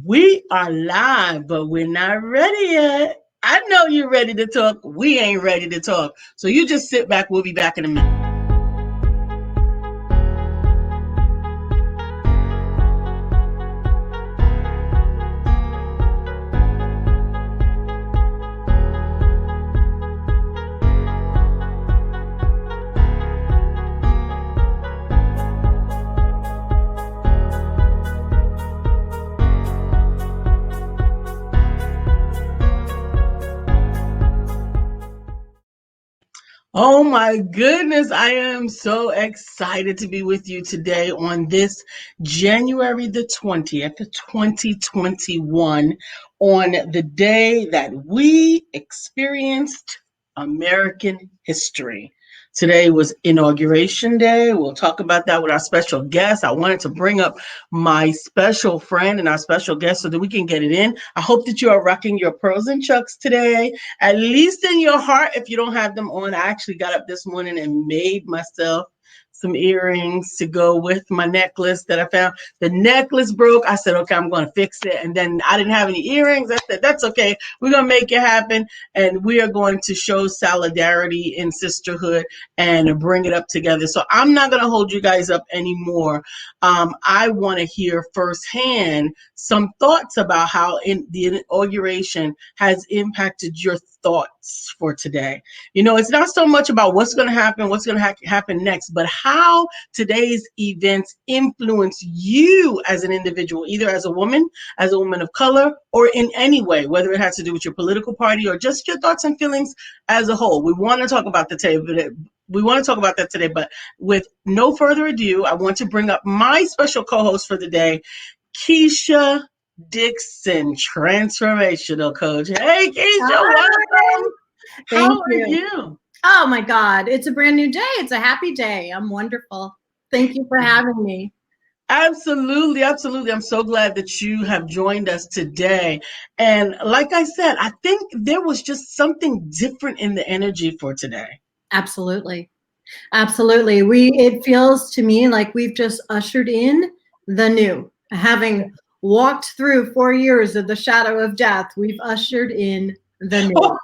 We are live, but we're not ready yet. I know you're ready to talk. We ain't ready to talk. So you just sit back. We'll be back in a minute. Oh my goodness, I am so excited to be with you today on this January the 20th, 2021, on the day that we experienced American history. Today was Inauguration Day. We'll talk about that with our special guest. I wanted to bring up my special friend and our special guest so that we can get it in. I hope that you are rocking your pearls and chucks today, at least in your heart. If you don't have them on, I actually got up this morning and made myself some earrings to go with my necklace that I found. The necklace broke. I said, okay, I'm going to fix it. And then I didn't have any earrings. I said, that's okay. We're going to make it happen. And we are going to show solidarity and sisterhood and bring it up together. So I'm not going to hold you guys up anymore. I want to hear firsthand some thoughts about how the inauguration has impacted your thoughts for today. You know, it's not so much about what's going to happen, what's going to happen next, but how today's events influence you as an individual, either as a woman of color, or in any way, whether it has to do with your political party or just your thoughts and feelings as a whole. We want to talk about that today, but with no further ado, I want to bring up my special co-host for the day, Keisha Dixon, Transformational Coach. Hey, Keisha, welcome. How are you? Oh my God, it's a brand new day. It's a happy day. I'm wonderful. Thank you for having me. Absolutely, absolutely. I'm so glad that you have joined us today. And like I said, I think there was just something different in the energy for today. Absolutely. Absolutely. It feels to me like we've just ushered in the new. Having walked through 4 years of the shadow of death, we've ushered in the new.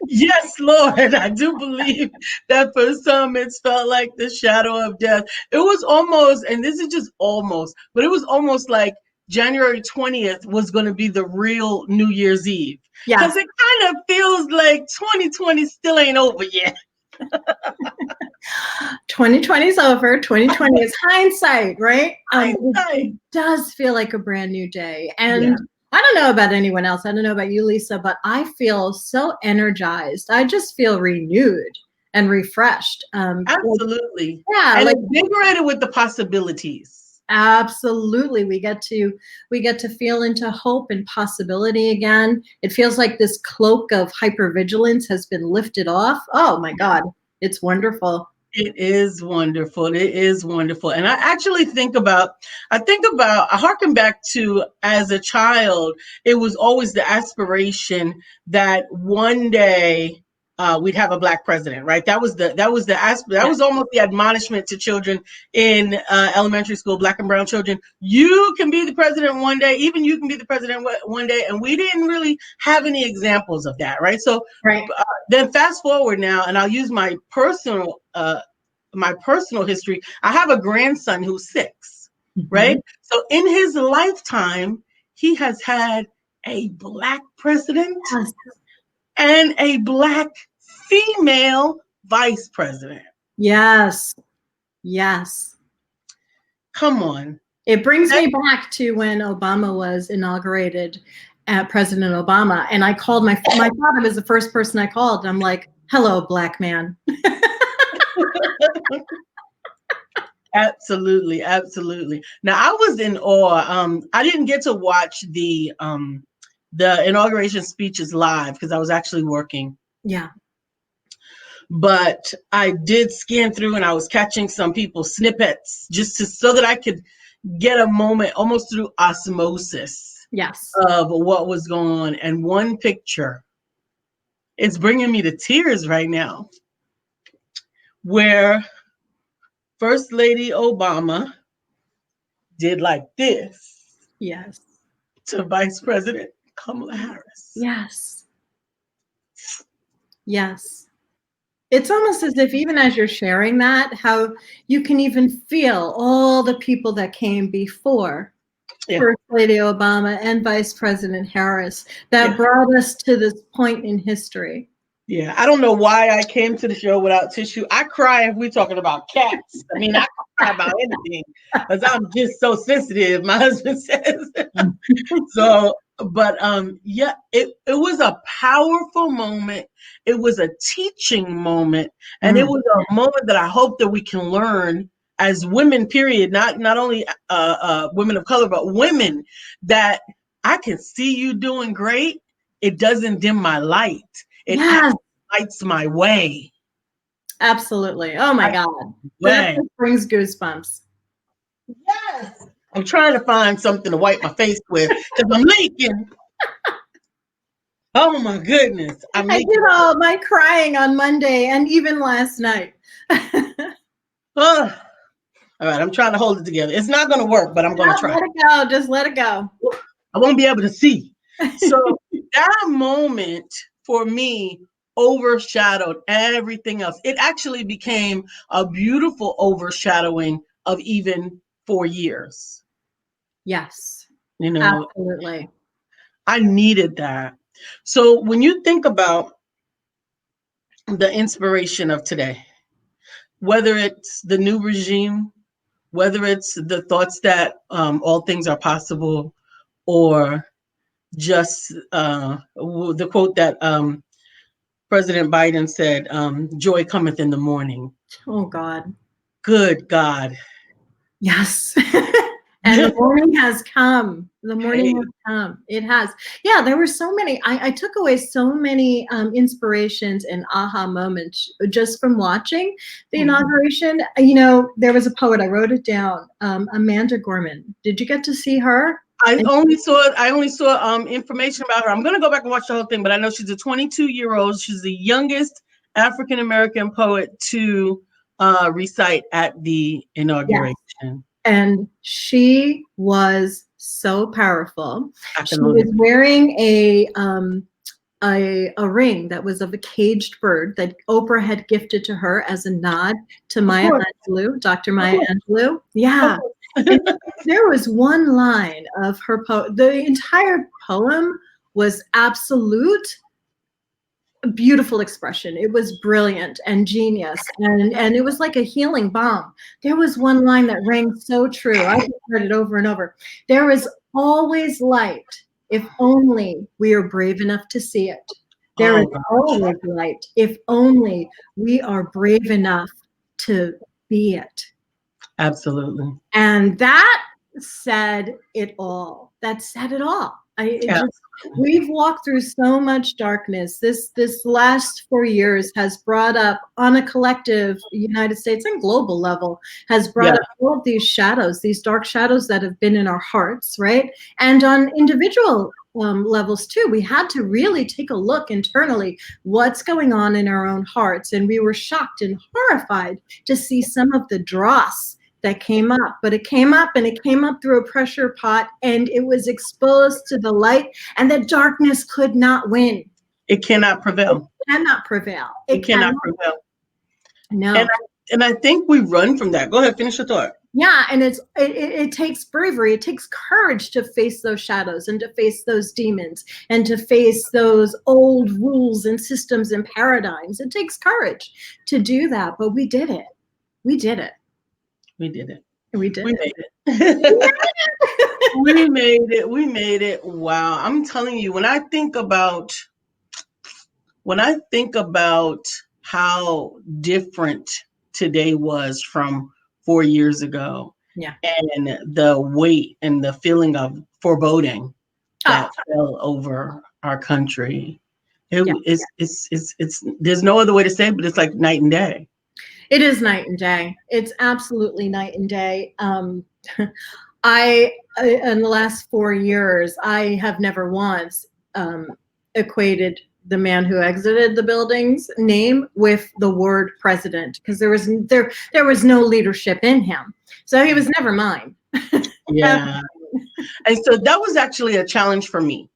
Yes, Lord, I do believe that for some it's felt like the shadow of death. It was almost, and this is just almost, but it was almost like January 20th was going to be the real New Year's Eve. Yeah. Because it kind of feels like 2020 still ain't over yet. 2020 is over. 2020 is hindsight, right? Hindsight. It does feel like a brand new day. And I don't know about anyone else. I don't know about you, Lisa, but I feel so energized. I just feel renewed and refreshed. Absolutely. Yeah. And invigorated with the possibilities. Absolutely. We get to feel into hope and possibility again. It feels like this cloak of hypervigilance has been lifted off. Oh my God. It's wonderful. It is wonderful. It is wonderful. And I actually I harken back to as a child, it was always the aspiration that one day we'd have a Black president, right? That was almost the admonishment to children in elementary school, Black and brown children. You can be the president one day, even you can be the president one day. And we didn't really have any examples of that, right? So then fast forward now, and I'll use my personal history. I have a grandson who's 6, right? So in his lifetime, he has had a Black president and a Black female vice president. Yes. Yes. Come on. It brings me back to when Obama was inaugurated, President Obama. And I called my father was the first person I called. And I'm like, hello, Black man. Absolutely, absolutely. Now I was in awe. I didn't get to watch the inauguration speeches live because I was actually working. Yeah. But I did scan through and I was catching some people's snippets so that I could get a moment almost through osmosis. Yes. Of what was going on. And one picture, it's bringing me to tears right now, where First Lady Obama did like this. Yes. to Vice President Kamala Harris. Yes. Yes. It's almost as if even as you're sharing that, how you can even feel all the people that came before First Lady Obama and Vice President Harris that brought us to this point in history. Yeah, I don't know why I came to the show without tissue. I cry if we're talking about cats. I mean, I cry about anything because I'm just so sensitive, my husband says. So, but yeah, it was a powerful moment. It was a teaching moment, and it was a moment that I hope that we can learn as women, period, not only women of color, but women, that I can see you doing great. It doesn't dim my light. It lights my way. Absolutely. Oh my God. That brings goosebumps. Yes. I'm trying to find something to wipe my face with because I'm leaking. Oh my goodness. I did all my crying on Monday and even last night. All right, I'm trying to hold it together. It's not going to work, but I'm going to try. Let it go. Just let it go. I won't be able to see. So that moment for me overshadowed everything else. It actually became a beautiful overshadowing of even 4 years. Yes. You know, absolutely. I needed that. So when you think about the inspiration of today, whether it's the new regime, whether it's the thoughts that all things are possible, or just the quote that President Biden said, joy cometh in the morning. Oh, God. Good God. Yes. And the morning has come. The morning has come. It has. Yeah, there were so many. I took away so many inspirations and aha moments just from watching the inauguration. You know, there was a poet. I wrote it down. Amanda Gorman. Did you get to see her? I only saw information about her. I'm going to go back and watch the whole thing, but I know she's a 22-year-old. She's the youngest African American poet to recite at the inauguration. Yes. And she was so powerful. She was wearing a ring that was of a caged bird that Oprah had gifted to her as a nod to Maya Angelou, Dr. Maya Angelou. Yeah. There was one line of her poem. The entire poem was absolute beautiful expression. It was brilliant and genius, and it was like a healing balm. There was one line that rang so true. I just heard it over and over. There is always light if only we are brave enough to see it. There is always light if only we are brave enough to be it. Absolutely. And that said it all. That said it all. We've walked through so much darkness. This last 4 years has brought up, on a collective United States and global level, has brought up all of these shadows, these dark shadows that have been in our hearts, right? And on individual levels too, we had to really take a look internally, what's going on in our own hearts. And we were shocked and horrified to see some of the dross that came up, but it came up and it came up through a pressure pot, and it was exposed to the light, and the darkness could not win. It cannot prevail. It cannot prevail. It cannot prevail. No. And I think we run from that. Go ahead, finish your thought. Yeah, and it takes bravery. It takes courage to face those shadows and to face those demons and to face those old rules and systems and paradigms. It takes courage to do that, but we did it. We did it. We did it. We did. We made it. We made it. We made it. Wow. I'm telling you, when I think about how different today was from 4 years ago, and the weight and the feeling of foreboding that fell over our country, it's there's no other way to say it, but it's like night and day. It is night and day. It's absolutely night and day. In the last 4 years, I have never once equated the man who exited the building's name with the word president, because there was no leadership in him. So he was never mine. Yeah. And so that was actually a challenge for me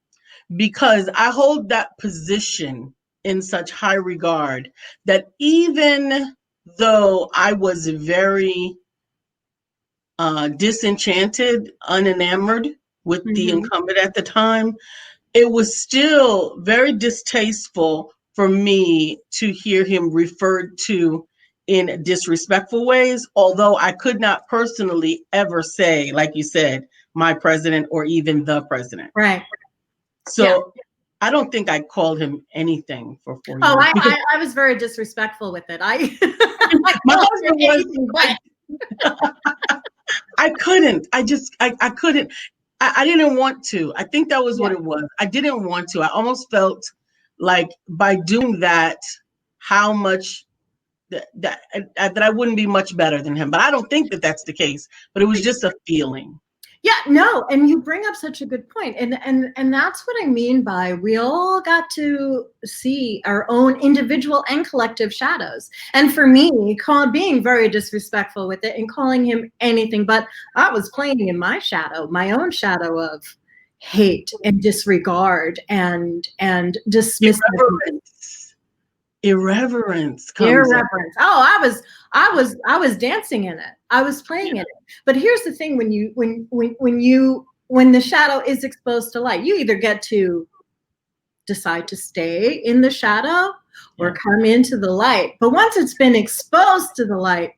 because I hold that position in such high regard that even though I was very disenchanted, unenamored with the Mhm. incumbent at the time, it was still very distasteful for me to hear him referred to in disrespectful ways, although I could not personally ever say, like you said, my president or even the president. Right. Yeah. So I don't think I called him anything for 4 Oh, years because I was very disrespectful with it. I I my called her husband was, anything but. I couldn't. I couldn't. I didn't want to. I think that was what Yeah. it was. I didn't want to. I almost felt like by doing that, how much that I wouldn't be much better than him. But I don't think that that's the case. But it was just a feeling. Yeah, no, and you bring up such a good point. And that's what I mean by we all got to see our own individual and collective shadows. And for me, being very disrespectful with it and calling him anything but, I was playing in my shadow, my own shadow of hate and disregard and dismissiveness. Irreverence comes in. Irreverence. Oh, I was dancing in it. I was playing in it. But here's the thing: when the shadow is exposed to light, you either get to decide to stay in the shadow or come into the light. But once it's been exposed to the light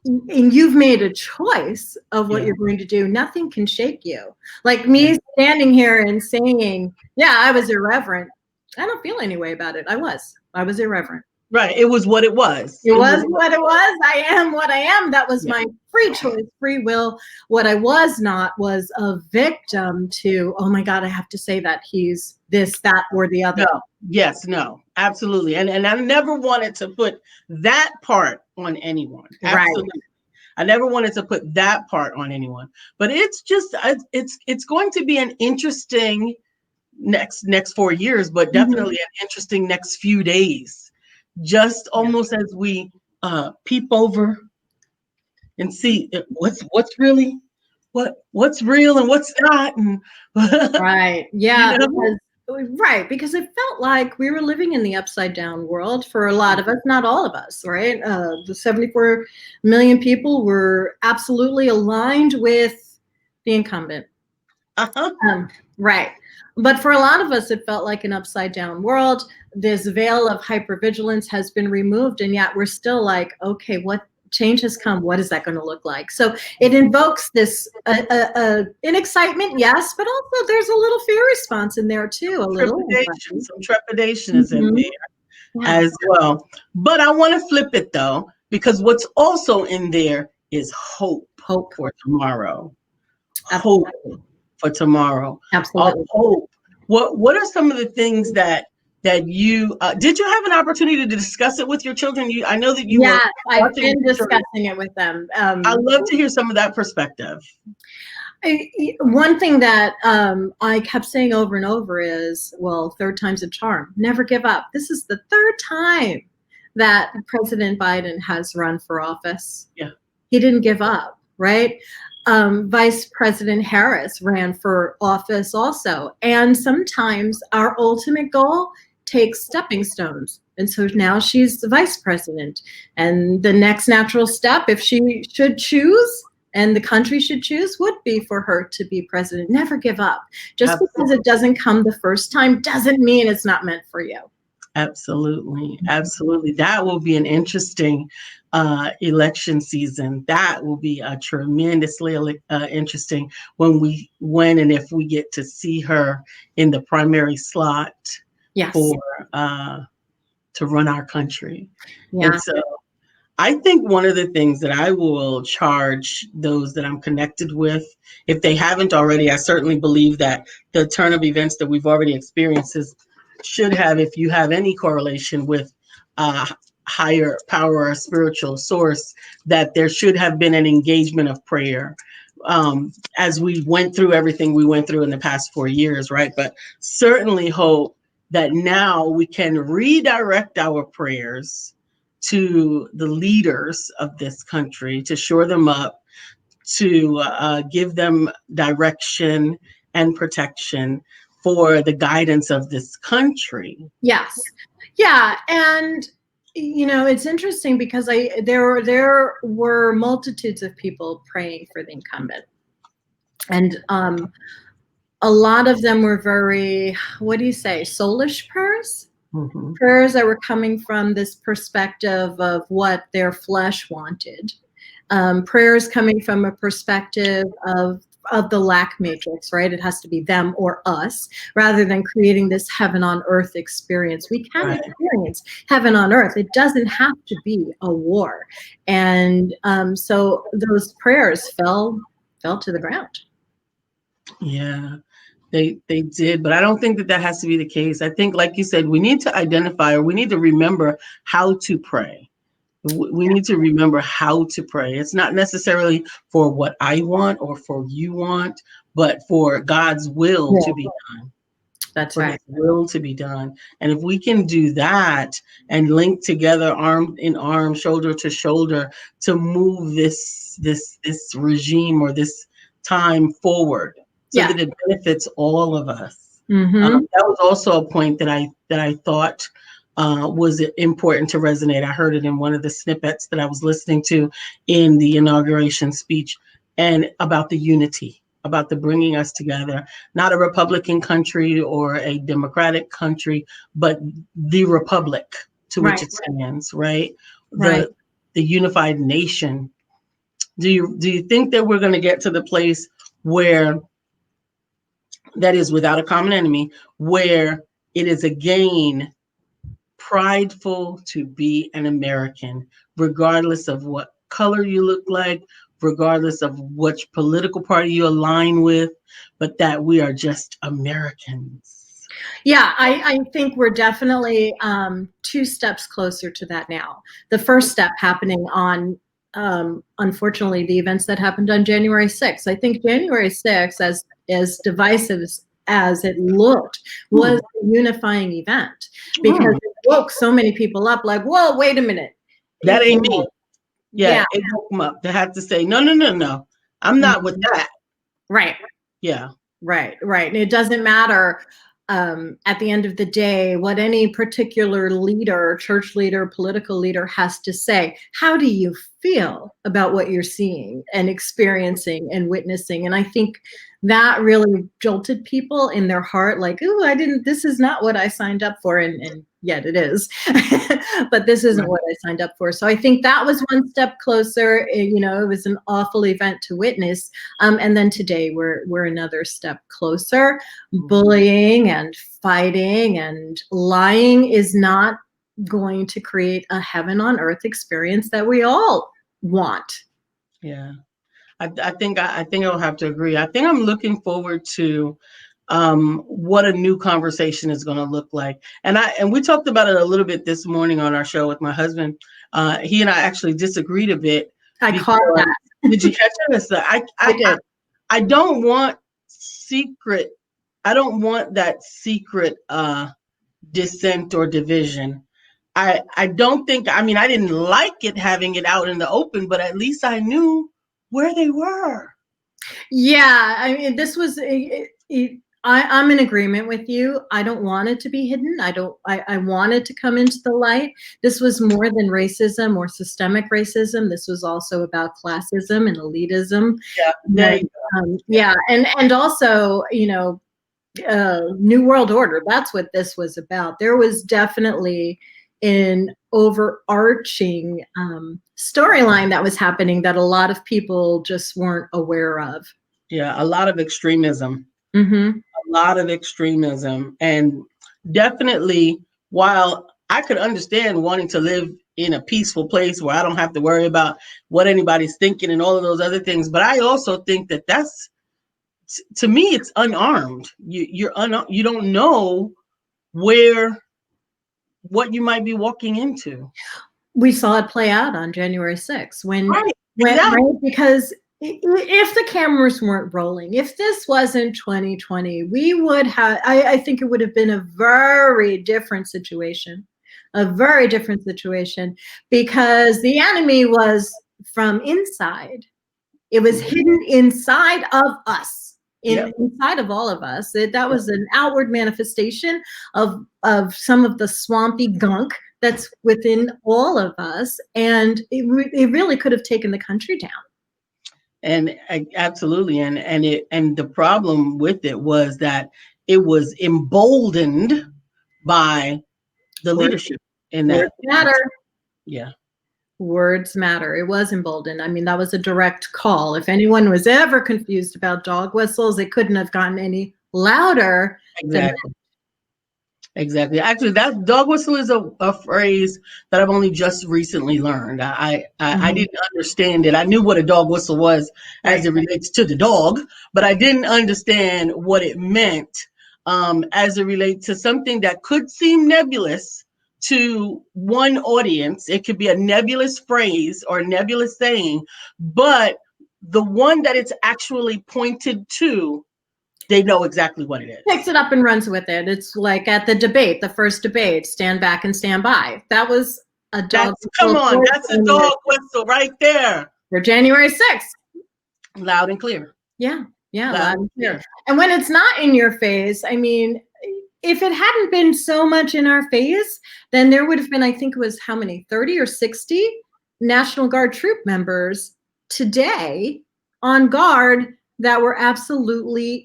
and you've made a choice of what you're going to do, nothing can shake you. Like me standing here and saying, yeah, I was irreverent. I don't feel any way about it. I was irreverent. Right. It was what it was. It was what it was. I am what I am. That was my free choice, free will. What I was not was a victim to, oh my God, I have to say that he's this, that, or the other. No. Yes, no, absolutely. And I never wanted to put that part on anyone. Absolutely. Right. I never wanted to put that part on anyone. But it's just it's going to be an interesting next 4 years, but definitely an interesting next few days. Just almost as we peep over and see what's really what's real and what's not. And right. Yeah. You know? Because it felt like we were living in the upside down world for a lot of us, not all of us, right? The 74 million people were absolutely aligned with the incumbent. Right. But for a lot of us, it felt like an upside down world. This veil of hypervigilance has been removed, and yet we're still like, okay, what change has come? What is that going to look like? So it invokes this an excitement, yes, but also there's a little fear response in there too. Some trepidation is in there as well. But I want to flip it though, because what's also in there is hope for tomorrow. Hope for tomorrow. Absolutely. Hope. What are some of the things that you did you have an opportunity to discuss it with your children? I know that you were. I've been discussing it with them. I'd love to hear some of that perspective. One thing that I kept saying over and over is, well, third time's a charm. Never give up. This is the third time that President Biden has run for office. Yeah. He didn't give up, right? Vice President Harris ran for office also. And sometimes our ultimate goal takes stepping stones. And so now she's the vice president. And the next natural step, if she should choose, and the country should choose, would be for her to be president. Never give up. Just because it doesn't come the first time doesn't mean it's not meant for you. Absolutely. Absolutely. That will be an interesting election season. That will be tremendously interesting when and if we get to see her in the primary slot for to run our country. Yeah. And so I think one of the things that I will charge those that I'm connected with, if they haven't already, I certainly believe that the turn of events that we've already experienced should have, if you have any correlation with higher power or spiritual source, that there should have been an engagement of prayer as we went through everything we went through in the past 4 years, right? But certainly hope that now we can redirect our prayers to the leaders of this country to shore them up, to give them direction and protection for the guidance of this country. Yes. Yeah. And, it's interesting because there were multitudes of people praying for the incumbent. And a lot of them were very, what do you say, soulish prayers? Mm-hmm. Prayers that were coming from this perspective of what their flesh wanted. Prayers coming from a perspective of the lack matrix, right? It has to be them or us, rather than creating this heaven on earth experience. We can experience heaven on earth. It doesn't have to be a war. And so those prayers fell to the ground. Yeah, they did, but I don't think that has to be the case. I think, like you said, we need to identify, or we need to remember how to pray. We need to remember how to pray. It's not necessarily for what I want or for you want, but for God's will to be done. That's for right. His will to be done. And if we can do that and link together arm in arm, shoulder to shoulder, to move this regime or this time forward, so that it benefits all of us. Mm-hmm. That was also a point that I thought was important to resonate. I heard it in one of the snippets that I was listening to in the inauguration speech, and about the unity, about the bringing us together, not a Republican country or a Democratic country, but the republic to which it stands, right? The unified nation. Do you think that we're going to get to the place where that is without a common enemy, where it is again prideful to be an American, regardless of what color you look like, regardless of which political party you align with, but that we are just Americans? Yeah, I think we're definitely 2 steps closer to that now. The first step happening on, unfortunately, the events that happened on January 6th. I think January 6th, as divisive as it looked, was a unifying event, because it woke so many people up like, whoa, wait a minute. That ain't me. Yeah, it woke them up. They had to say, no. I'm not with that. Right. Yeah. Right. And it doesn't matter at the end of the day what any particular leader, church leader, political leader has to say. How do you feel about what you're seeing and experiencing and witnessing? And I think that really jolted people in their heart, like, oh, this is not what I signed up for. And yet it is, but this isn't what I signed up for. So I think that was one step closer. It was an awful event to witness. And then today we're another step closer. Bullying and fighting and lying is not going to create a heaven on earth experience that we all want. Yeah. I think I'll have to agree. I think I'm looking forward to what a new conversation is going to look like. And we talked about it a little bit this morning on our show with my husband. He and I actually disagreed a bit. I caught that. Did you catch it? I did. I don't want secret. I don't want that secret dissent or division. I don't think. I mean, I didn't like it having it out in the open, but at least I knew where they were. Yeah, I mean, this was. I'm in agreement with you. I don't want it to be hidden. I want it to come into the light. This was more than racism or systemic racism. This was also about classism and elitism. Yeah. And also, New World Order. That's what this was about. There was definitely an overarching storyline that was happening that a lot of people just weren't aware of. Yeah, a lot of extremism. Mm-hmm. A lot of extremism. And definitely, while I could understand wanting to live in a peaceful place where I don't have to worry about what anybody's thinking and all of those other things, but I also think that that's, to me, it's unarmed. You don't know what you might be walking into. We saw it play out on January 6th right, because if the cameras weren't rolling, if this wasn't 2020, we would have, I think it would have been a very different situation, because the enemy was from inside It was hidden inside of us, Yep. inside of all of us. That was an outward manifestation of some of the swampy gunk that's within all of us. And it really could have taken the country down. And absolutely. And the problem with it was that it was emboldened by the leadership in that. Words matter. Yeah. Words matter. It was emboldened. I mean, that was a direct call. If anyone was ever confused about dog whistles, it couldn't have gotten any louder. Exactly. Exactly. Actually, that dog whistle is a phrase that I've only just recently learned. I didn't understand it. I knew what a dog whistle was as it relates to the dog, but I didn't understand what it meant as it relates to something that could seem nebulous to one audience. It could be a nebulous phrase or a nebulous saying, but the one that it's actually pointed to, they know exactly what it is. Picks it up and runs with it. It's like at the debate, the first debate, stand back and stand by. That was a dog. Come on, that's a dog whistle right there. For January 6th. Loud and clear. Yeah, loud and clear. And when it's not in your face, I mean, if it hadn't been so much in our face, then there would have been, I think it was how many, 30 or 60 National Guard troop members today on guard that were absolutely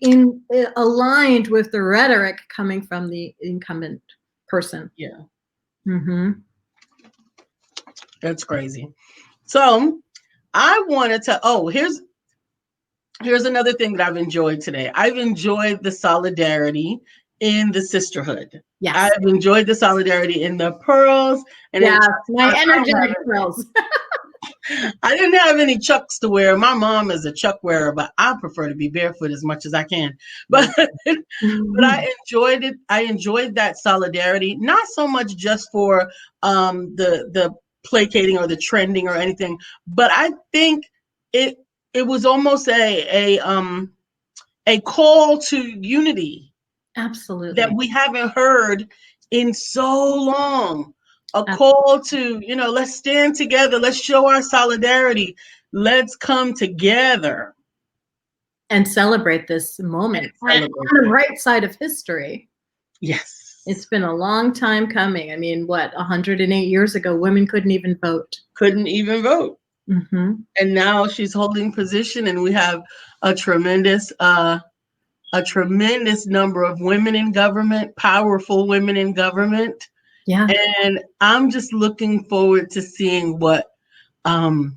aligned with the rhetoric coming from the incumbent person. Yeah. Mm-hmm. That's crazy. So I wanted to, here's another thing that I've enjoyed today. I've enjoyed the solidarity in the sisterhood. Yes. I've enjoyed the solidarity in the pearls. And my energetic pearls. I didn't have any Chucks to wear. My mom is a Chuck wearer, but I prefer to be barefoot as much as I can. But I enjoyed it. I enjoyed that solidarity, not so much just for the placating or the trending or anything, but I think it was almost a call to unity. Absolutely. That we haven't heard in so long. A call to, let's stand together. Let's show our solidarity. Let's come together. And celebrate this moment on the right side of history. Yes. It's been a long time coming. I mean, 108 years ago, women couldn't even vote. Mm-hmm. And now she's holding position, and we have a tremendous number of women in government, powerful women in government. Yeah. And I'm just looking forward to seeing what is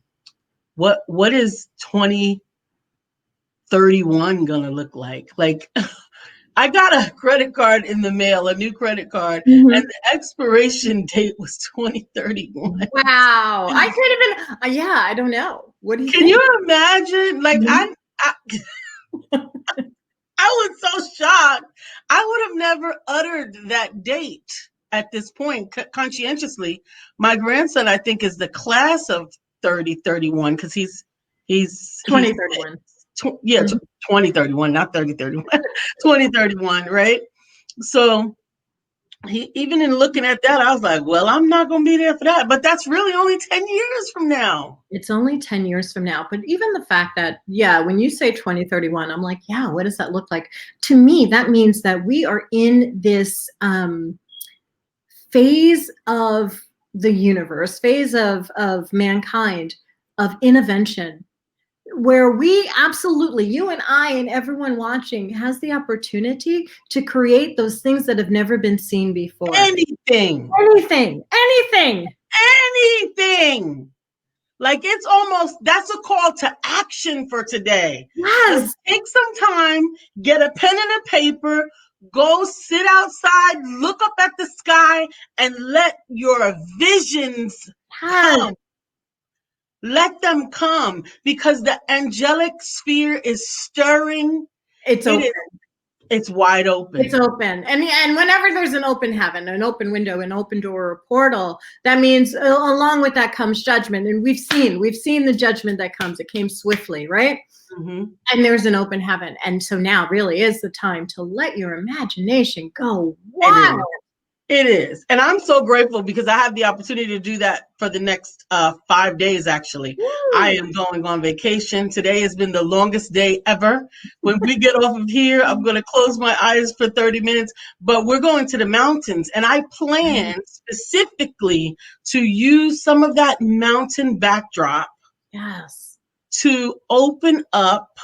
2031 gonna look like. Like, I got a credit card in the mail, a new credit card, and the expiration date was 2031. Wow. I can't even, I don't know. What do you think? Can you imagine? Like, I was so shocked. I would have never uttered that date at this point conscientiously. My grandson, I think, is the class of 3031 because he's 2031. 2031, not 3031. 2031, right? So even in looking at that, I was like, well, I'm not going to be there for that. But that's really only 10 years from now. It's only 10 years from now. But even the fact that, when you say 2031, I'm like, what does that look like? To me, that means that we are in this phase of the universe, phase of mankind, of intervention, where we absolutely, you and I and everyone watching, has the opportunity to create those things that have never been seen before. Anything. Like, it's almost, that's a call to action for today. Yes. So take some time, get a pen and a paper, go sit outside, look up at the sky, and let your visions come. Let them come, because the angelic sphere is stirring. It's open. It's wide open. It's open. And whenever there's an open heaven, an open window, an open door, a portal, that means along with that comes judgment. And we've seen the judgment that comes. It came swiftly, right? Mm-hmm. And there's an open heaven. And so now really is the time to let your imagination go wild. It is. And I'm so grateful because I have the opportunity to do that for the next 5 days, actually. I Woo! am going on vacation. Today has been the longest day ever. When we get off of here, I'm going to close my eyes for 30 minutes, but we're going to the mountains. And I plan specifically to use some of that mountain backdrop Yes. to open up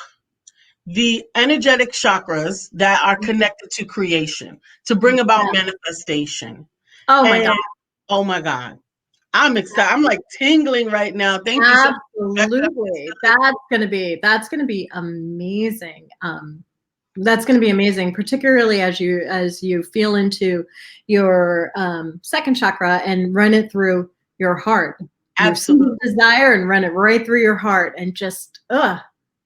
the energetic chakras that are connected to creation, to bring about Yeah. manifestation. Oh my And God. oh my God, I'm excited. I'm like tingling right now. Thank you so much. Absolutely. That's gonna be amazing. That's gonna be amazing, particularly as you feel into your second chakra and run it through your heart. Your seed Absolutely. of desire and run it right through your heart and just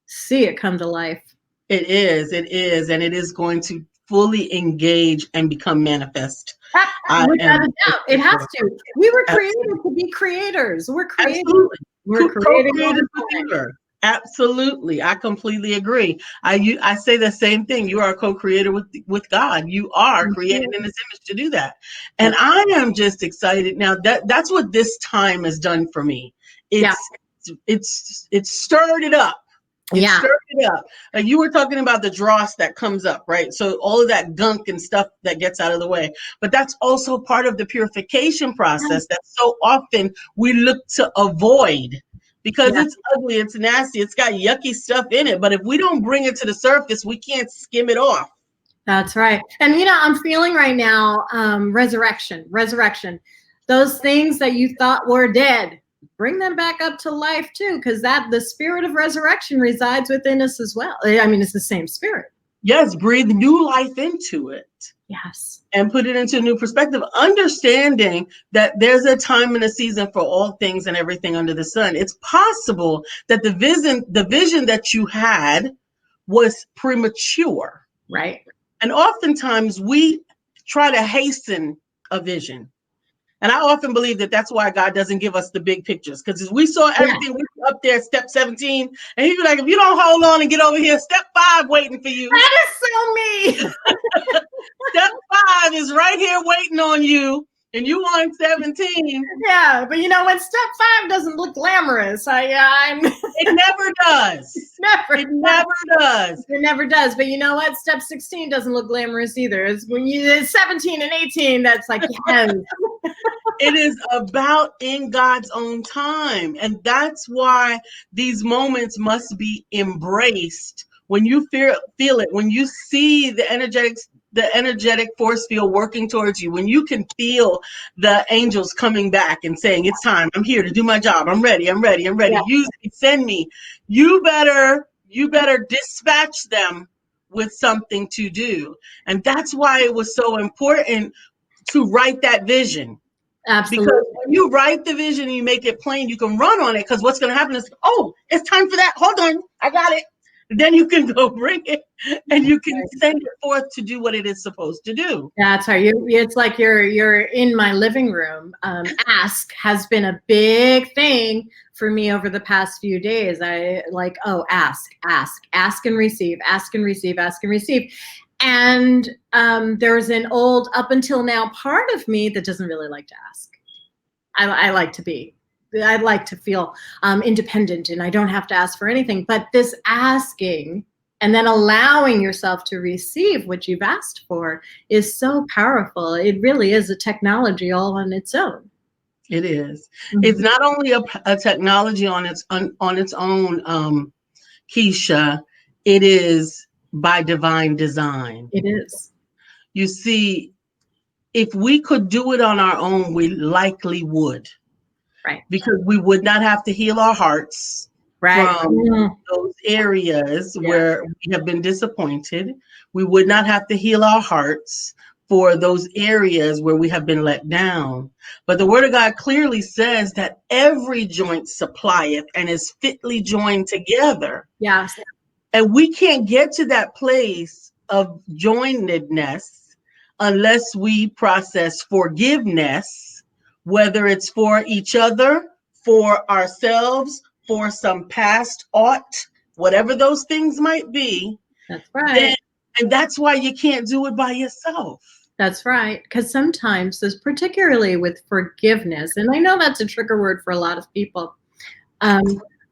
see it come to life. It is. It is. And it is going to fully engage and become manifest. I Without am a so doubt. It has grateful. to. We were created Absolutely. to be creators. We're creating. Absolutely. We're creating all Co-creators the with time. you. Absolutely. I completely agree. I say the same thing. You are a co-creator with God. You are created in his image to do that. And That's I am just excited now. That's what this time has done for me. yeah. It's stirred it up. It Yeah. stirred it up. Like you were talking about the dross that comes up, right? So all of that gunk and stuff that gets out of the way. But that's also part of the purification process that so often we look to avoid because Yeah. it's ugly, it's nasty, it's got yucky stuff in it. But if we don't bring it to the surface, we can't skim it off. That's right. And I'm feeling right now resurrection. Those things that you thought were dead, bring them back up to life too, because that the spirit of resurrection resides within us as well. I mean, it's the same spirit. Yes, breathe new life into it. Yes. And put it into a new perspective, understanding that there's a time and a season for all things and everything under the sun. It's possible that the vision that you had was premature. Right. And oftentimes we try to hasten a vision. And I often believe that that's why God doesn't give us the big pictures. Because we saw Yeah. everything, we were up there, step 17, and he'd be like, if you don't hold on and get over here, step 5 waiting for you. That is so me. Step 5 is right here waiting on you, and you on 17. Yeah, but when step 5 doesn't look glamorous, I'm It never does. never. It never does. It never does. But you know what? Step 16 doesn't look glamorous either. It's when it's 17 and 18, that's like, yes. It is about in God's own time. And that's why these moments must be embraced. When you feel it, when you see the energetic force field working towards you, when you can feel the angels coming back and saying, it's time, I'm here to do my job, I'm ready, Yeah. use me, send me, you better dispatch them with something to do. And that's why it was so important to write that vision. Because Absolutely. when you write the vision and you make it plain, you can run on it. Because what's going to happen is, oh, it's time for that. Hold on, I got it. Then you can go bring it and you can send it forth to do what it is supposed to do. That's how it's like you're in my living room. Ask has been a big thing for me over the past few days. I like, ask and receive, ask and receive, ask and receive. And there's an old up until now part of me that doesn't really like to ask. I like to be. I'd like to feel independent and I don't have to ask for anything. But this asking and then allowing yourself to receive what you've asked for is so powerful. It really is a technology all on its own. It is. Mm-hmm. It's not only a technology on its own, Keisha. It is by divine design. It is. You see, if we could do it on our own, we likely would. Right. Because we would not have to heal our hearts from those areas where we have been disappointed. We would not have to heal our hearts for those areas where we have been let down. But the word of God clearly says that every joint supplieth and is fitly joined together. Yes. And we can't get to that place of joinedness unless we process forgiveness, whether it's for each other, for ourselves, for some past ought, whatever those things might be. That's right. And that's why you can't do it by yourself. That's right. Because sometimes, particularly with forgiveness, and I know that's a trigger word for a lot of people, um,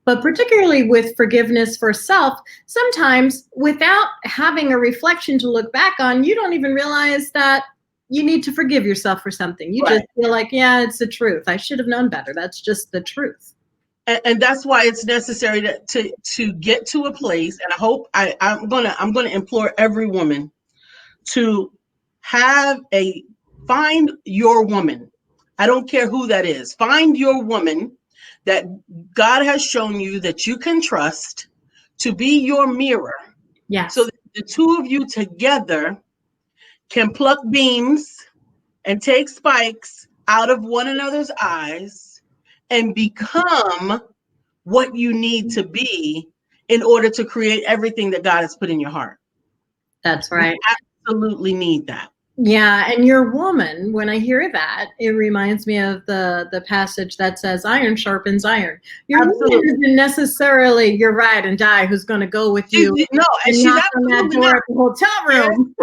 but particularly with forgiveness for self, sometimes without having a reflection to look back on, you don't even realize that you need to forgive yourself for something. You just Right. feel like, yeah, it's the truth. I should have known better. That's just the truth. And that's why it's necessary to get to a place. And I hope I'm gonna implore every woman to find your woman. I don't care who that is. Find your woman that God has shown you that you can trust to be your mirror, so Yes, that the two of you together can pluck beams and take spikes out of one another's eyes and become what you need to be in order to create everything that God has put in your heart. that's We right. absolutely need that. Yeah, and your woman, when I hear that, it reminds me of the passage that says iron sharpens iron. Your woman Absolutely. isn't necessarily your ride and die who's going to go with She's, you no, and and she's knock on that absolutely door not. at the hotel Yes, room.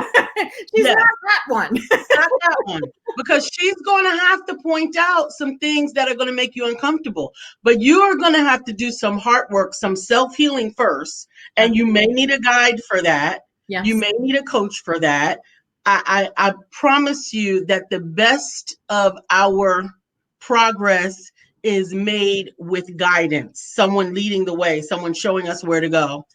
She's yes, not that one. not that one. Because she's going to have to point out some things that are going to make you uncomfortable. But you are going to have to do some heart work, some self healing first. And you may need a guide for that. You Yes, may need a coach for that. I promise you that the best of our progress is made with guidance, someone leading the way, someone showing us where to go.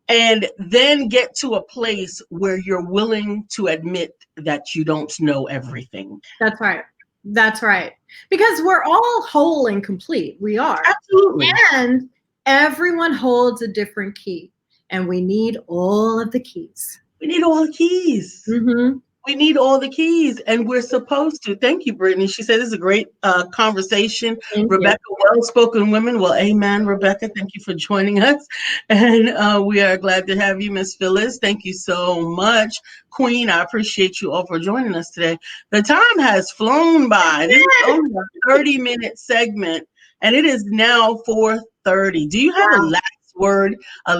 And then get to a place where you're willing to admit that you don't know everything. that's right. That's right. Because we're all whole and complete. We are. Absolutely. And everyone holds a different key. And we need all of the keys. We need all the keys. Mm-hmm. We need all the keys, and we're supposed to. Thank you, Brittany. She said this is a great conversation. Thank you. Rebecca, well-spoken women. Well, amen, Rebecca. Thank you for joining us. And we are glad to have you, Miss Phyllis. Thank you so much. Queen, I appreciate you all for joining us today. The time has flown by. This is only a 30-minute segment, and it is now 4:30. Do you have a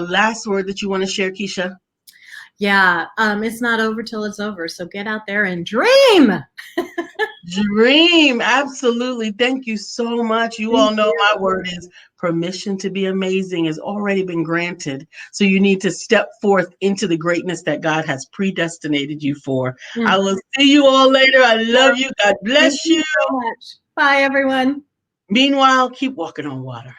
last word that you want to share, Keisha? Yeah, it's not over till it's over. So get out there and dream. Dream. Absolutely. Thank you so much. You all Thank know you. my word is permission to be amazing has already been granted. So you need to step forth into the greatness that God has predestinated you for. I Mm. will see you all later. I love you. God Thank bless you you. so much. Bye, everyone. Meanwhile, keep walking on water.